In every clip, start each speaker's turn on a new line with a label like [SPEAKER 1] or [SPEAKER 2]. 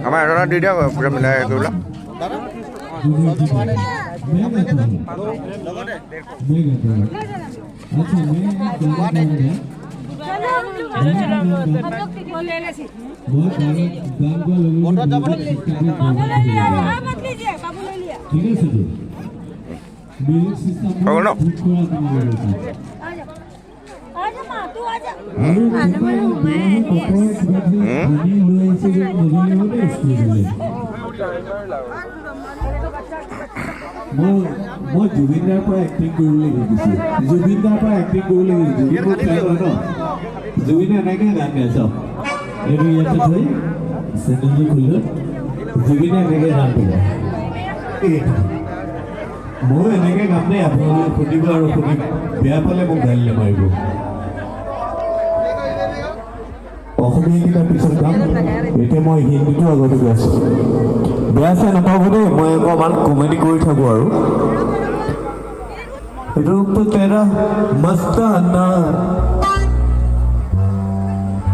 [SPEAKER 1] আমাৰ এটা দি দিয়ক পুৰা মিলাই কৰিবলে
[SPEAKER 2] মই জুবিনদাৰ পৰা এক্টিং কৰিবলৈ শিকিছোঁ জুবিনদাৰ পৰা এক্টিং কৰিবলৈ শিকিছোঁ জুবিনে এনেকৈ গান গাই চাওক এইটো ইয়াতে থৈ চেনেলটো খুলিলোঁ জুবিনে এনেকৈ গান গাব ময়ো এনেকৈ গাম দেই আপোনালোকে শুনিব আৰু শুনিম বেয়া পালে মোক গালিলে মাৰিব অসমীয়া কিতাপ পিছত গাম এতিয়া মই হিন্দীটো আগতে গাইছোঁ বেয়া চাই নাপাব দেই মই অকণমান কমেডি কৰি থাকোঁ আৰু रूप तेरा मस्ताना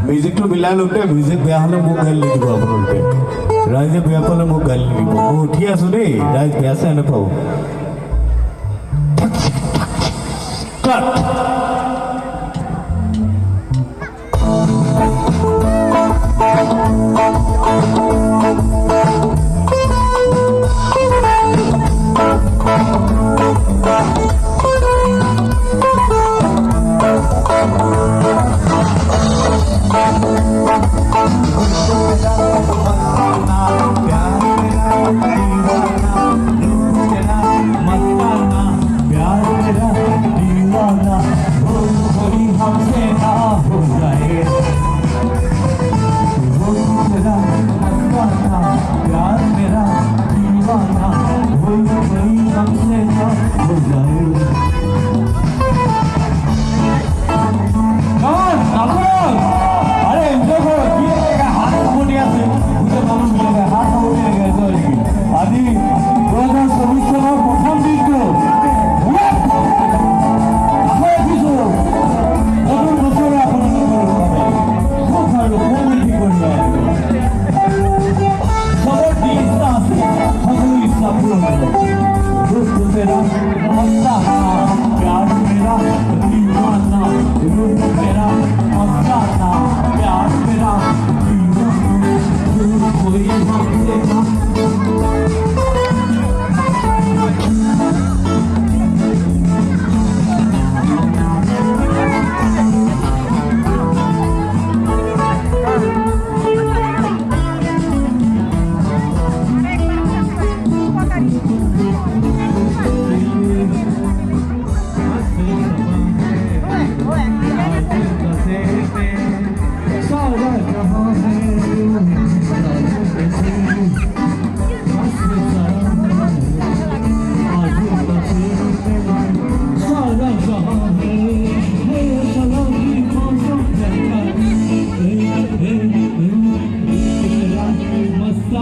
[SPEAKER 2] म्यूजिक तो मिला लोटे म्यूजिक बेया हले मुख गाल लिखिब आपनोके राइजे बेया पाले मुख गाल लिखिब मु उठी आसु दे राइज बेया से न पाऊ कट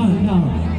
[SPEAKER 2] না